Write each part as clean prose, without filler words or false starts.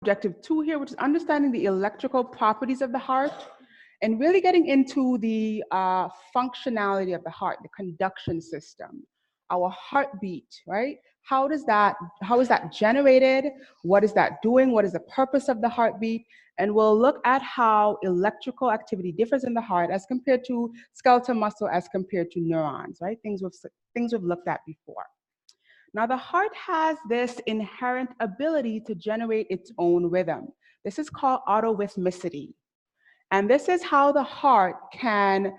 objective 2 here, which is understanding the electrical properties of the heart and really getting into the functionality of the heart, the conduction system, our heartbeat, right? How is that generated? What is that doing? What is the purpose of the heartbeat? And we'll look at how electrical activity differs in the heart as compared to skeletal muscle, as compared to neurons, right? Things we've looked at before. Now, the heart has this inherent ability to generate its own rhythm. This is called autorhythmicity. And this is how the heart can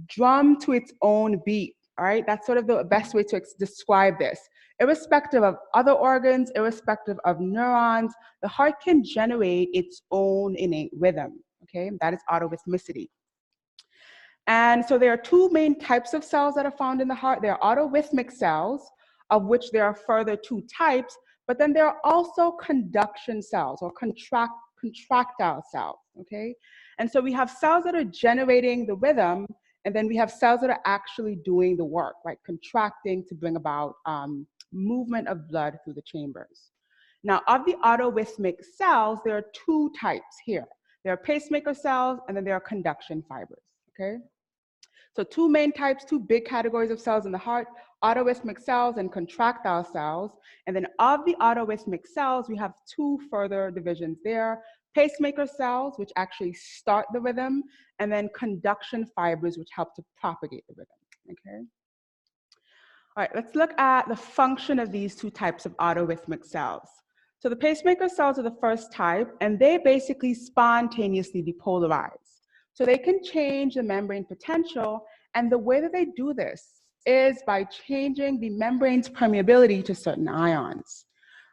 drum to its own beat, all right? That's sort of the best way to describe this. Irrespective of other organs, irrespective of neurons, the heart can generate its own innate rhythm, okay? That is autorhythmicity. And so there are two main types of cells that are found in the heart. There are autorhythmic cells, of which there are further two types, but then there are also conduction cells or contractile cells, okay? And so we have cells that are generating the rhythm, and then we have cells that are actually doing the work, right? Contracting to bring about movement of blood through the chambers. Now, of the autorhythmic cells, there are two types here. There are pacemaker cells, and then there are conduction fibers, okay? So two main types, two big categories of cells in the heart, autorhythmic cells and contractile cells. And then of the autorhythmic cells, we have two further divisions there. Pacemaker cells, which actually start the rhythm, and then conduction fibers, which help to propagate the rhythm, okay? All right, let's look at the function of these two types of autorhythmic cells. So the pacemaker cells are the first type, and they basically spontaneously depolarize. So they can change the membrane potential, and the way that they do this is by changing the membrane's permeability to certain ions.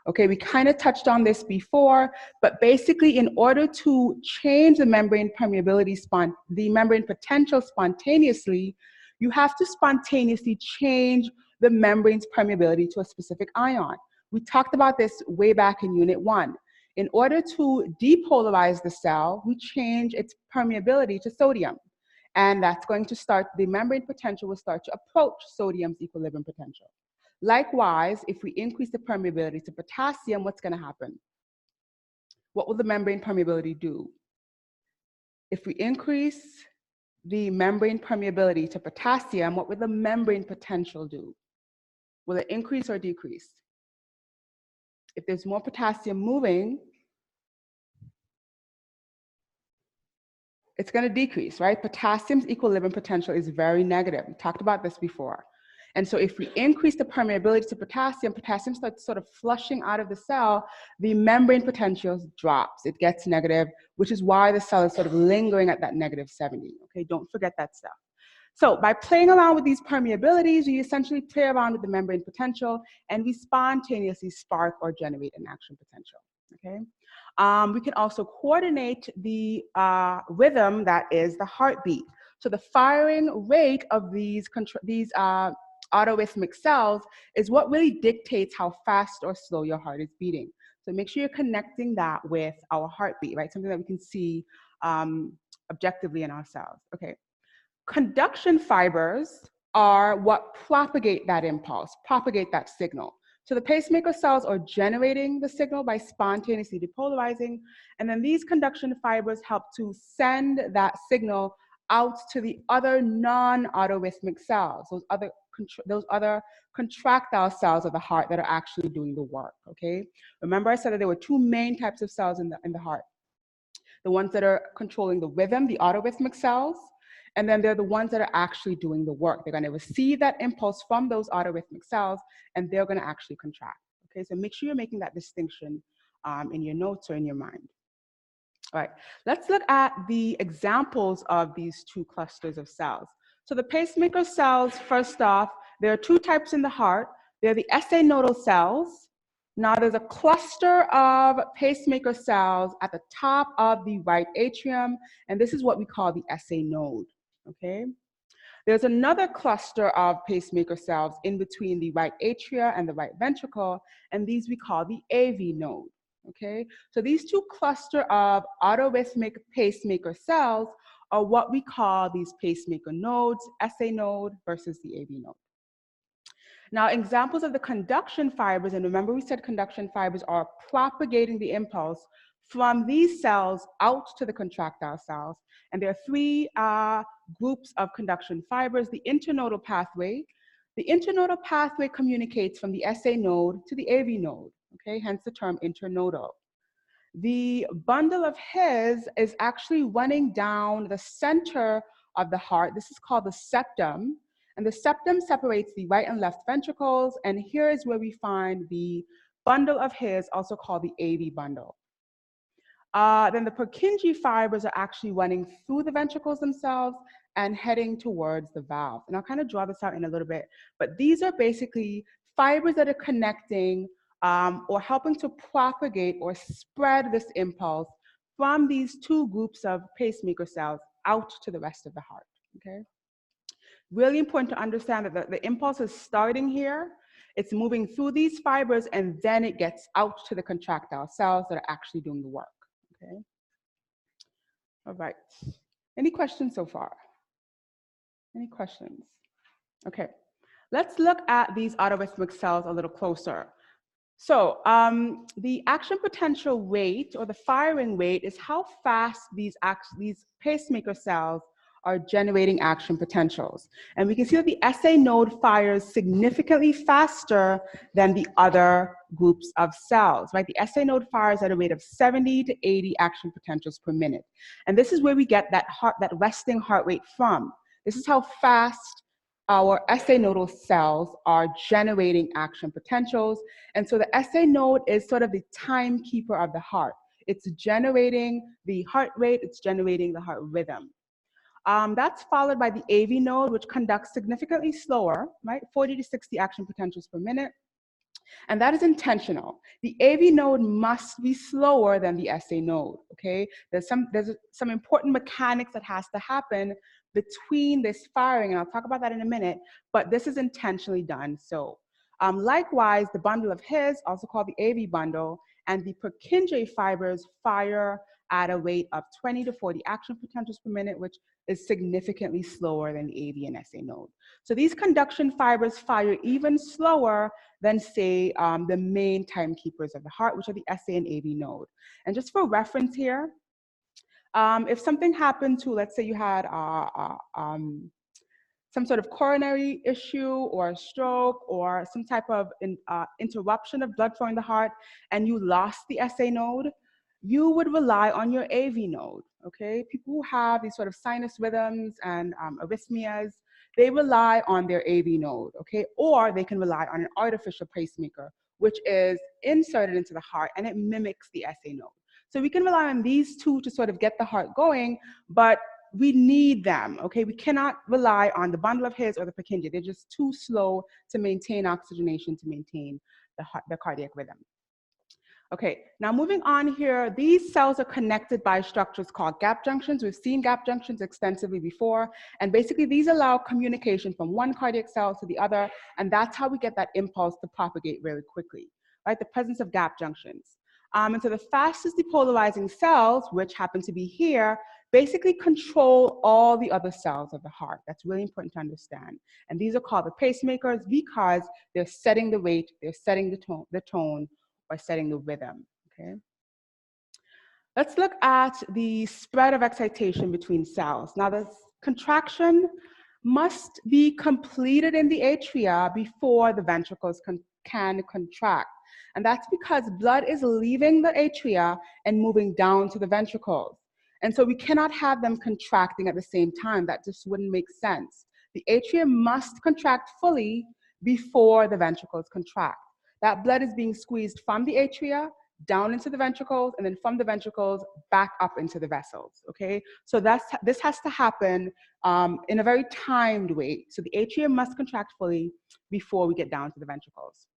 Okay, we kind of touched on this before, but basically in order to change the membrane permeability, the membrane potential spontaneously, you have to spontaneously change the membrane's permeability to a specific ion. We talked about this way back in Unit 1. In order to depolarize the cell, we change its permeability to sodium. And that's going to start, the membrane potential will start to approach sodium's equilibrium potential. Likewise, if we increase the permeability to potassium, what's going to happen? What will the membrane permeability do? If we increase the membrane permeability to potassium, what will the membrane potential do? Will it increase or decrease? If there's more potassium moving, it's going to decrease, right? Potassium's equilibrium potential is very negative. We talked about this before. And so if we increase the permeability to potassium, potassium starts sort of flushing out of the cell, the membrane potential drops. It gets negative, which is why the cell is sort of lingering at that negative 70. Okay, don't forget that stuff. So by playing around with these permeabilities, we essentially play around with the membrane potential, and we spontaneously spark or generate an action potential, okay? We can also coordinate the rhythm that is the heartbeat. So the firing rate of these autorhythmic cells is what really dictates how fast or slow your heart is beating. So make sure you're connecting that with our heartbeat, right? Something that we can see objectively in our cells, okay? Conduction fibers are what propagate that impulse, propagate that signal. So the pacemaker cells are generating the signal by spontaneously depolarizing, and then these conduction fibers help to send that signal out to the other non-autorhythmic cells, those other contractile cells of the heart that are actually doing the work, okay? Remember I said that there were two main types of cells in the heart. The ones that are controlling the rhythm, the autorhythmic cells, and then they're the ones that are actually doing the work. They're going to receive that impulse from those autorhythmic cells, and they're going to actually contract. Okay, so make sure you're making that distinction in your notes or in your mind. All right, let's look at the examples of these two clusters of cells. So the pacemaker cells, first off, there are two types in the heart. They're the SA nodal cells. Now there's a cluster of pacemaker cells at the top of the right atrium, and this is what we call the SA node. Okay, there's another cluster of pacemaker cells in between the right atria and the right ventricle, and these we call the AV node. Okay, so these two cluster of autorhythmic pacemaker cells are what we call these pacemaker nodes, SA node versus the AV node. Now, examples of the conduction fibers, and remember we said conduction fibers are propagating the impulse from these cells out to the contractile cells. And there are three groups of conduction fibers: the internodal pathway. The internodal pathway communicates from the SA node to the AV node, okay, hence the term internodal. The bundle of His is actually running down the center of the heart. This is called the septum. And the septum separates the right and left ventricles. And here is where we find the bundle of His, also called the AV bundle. Then the Purkinje fibers are actually running through the ventricles themselves and heading towards the valve. And I'll kind of draw this out in a little bit, but these are basically fibers that are connecting or helping to propagate or spread this impulse from these two groups of pacemaker cells out to the rest of the heart, okay? Really important to understand that the impulse is starting here, it's moving through these fibers, and then it gets out to the contractile cells that are actually doing the work, okay? All right, any questions so far? Any questions? Okay, let's look at these autorhythmic cells a little closer. So the action potential rate, or the firing rate, is how fast these pacemaker cells are generating action potentials. And we can see that the SA node fires significantly faster than the other groups of cells, right? The SA node fires at a rate of 70 to 80 action potentials per minute. And this is where we get that resting heart rate from. This is how fast our SA nodal cells are generating action potentials. And so the SA node is sort of the timekeeper of the heart. It's generating the heart rate, it's generating the heart rhythm. That's followed by the AV node, which conducts significantly slower, right? 40 to 60 action potentials per minute. And that is intentional. The AV node must be slower than the SA node, okay? There's some important mechanics that has to happen between this firing, and I'll talk about that in a minute, but this is intentionally done so. Likewise, the bundle of His, also called the AV bundle, and the Purkinje fibers fire at a rate of 20 to 40 action potentials per minute, which is significantly slower than the AV and SA node. So these conduction fibers fire even slower than, say, the main timekeepers of the heart, which are the SA and AV node. And just for reference here, if something happened to, let's say you had some sort of coronary issue or a stroke or some type of interruption of blood flow in the heart, and you lost the SA node, you would rely on your AV node, okay? People who have these sort of sinus rhythms and arrhythmias, they rely on their AV node, okay? Or they can rely on an artificial pacemaker, which is inserted into the heart and it mimics the SA node. So we can rely on these two to sort of get the heart going, but we need them, okay? We cannot rely on the bundle of His or the Purkinje. They're just too slow to maintain oxygenation, to maintain the cardiac rhythm. Okay, now moving on here, these cells are connected by structures called gap junctions. We've seen gap junctions extensively before, and basically these allow communication from one cardiac cell to the other, and that's how we get that impulse to propagate really quickly, right? The presence of gap junctions. And so the fastest depolarizing cells, which happen to be here, basically control all the other cells of the heart. That's really important to understand. And these are called the pacemakers because they're setting the rate, they're setting the tone, or setting the rhythm, okay? Let's look at the spread of excitation between cells. Now, the contraction must be completed in the atria before the ventricles can contract. And that's because blood is leaving the atria and moving down to the ventricles. And so we cannot have them contracting at the same time. That just wouldn't make sense. The atria must contract fully before the ventricles contract. That blood is being squeezed from the atria down into the ventricles, and then from the ventricles back up into the vessels, okay? So this has to happen in a very timed way. So the atria must contract fully before we get down to the ventricles.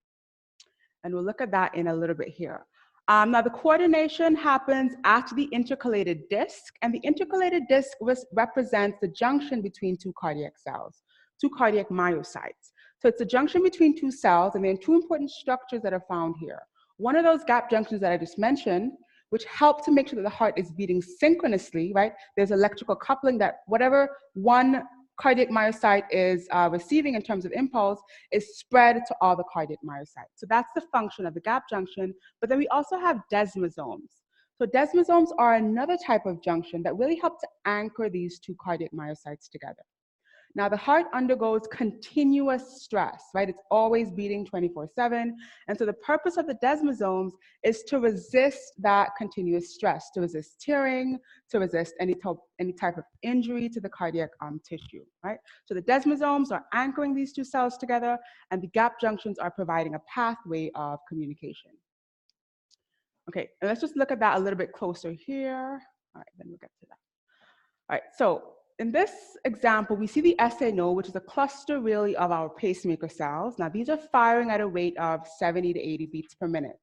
And we'll look at that in a little bit here. Now the coordination happens at the intercalated disc, and the intercalated disc represents the junction between two cardiac cells, two cardiac myocytes. So it's a junction between two cells, and there are two important structures that are found here. One of those gap junctions that I just mentioned, which help to make sure that the heart is beating synchronously, right? There's electrical coupling that whatever one cardiac myocyte is receiving in terms of impulse is spread to all the cardiac myocytes. So that's the function of the gap junction, but then we also have desmosomes. So desmosomes are another type of junction that really help to anchor these two cardiac myocytes together. Now, the heart undergoes continuous stress, right? It's always beating 24/7. And so the purpose of the desmosomes is to resist that continuous stress, to resist tearing, to resist any type of injury to the cardiac tissue, right? So the desmosomes are anchoring these two cells together, and the gap junctions are providing a pathway of communication. Okay, and let's just look at that a little bit closer here. All right, then we'll get to that. All right, so in this example, we see the SA node, which is a cluster really of our pacemaker cells. Now, these are firing at a rate of 70 to 80 beats per minute.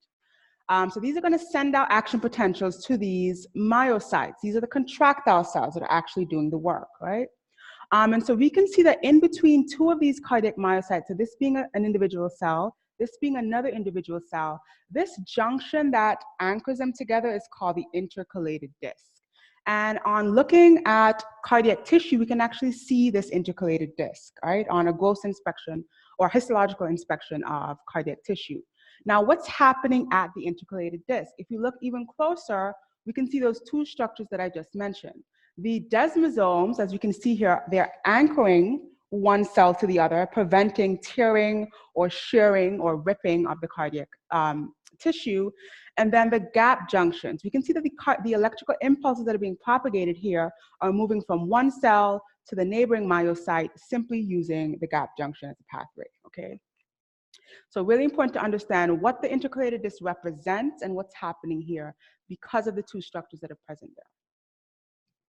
So these are going to send out action potentials to these myocytes. These are the contractile cells that are actually doing the work, right? And so we can see that in between two of these cardiac myocytes, so this being an individual cell, this being another individual cell, this junction that anchors them together is called the intercalated disc. And on looking at cardiac tissue, we can actually see this intercalated disc, right, on a gross inspection or histological inspection of cardiac tissue. Now, what's happening at the intercalated disc? If you look even closer, we can see those two structures that I just mentioned. The desmosomes, as you can see here, they're anchoring one cell to the other, preventing tearing or shearing or ripping of the cardiac tissue. And then the gap junctions. We can see that the electrical impulses that are being propagated here are moving from one cell to the neighboring myocyte simply using the gap junction as a pathway, okay? So really important to understand what the intercalated disc represents and what's happening here because of the two structures that are present there.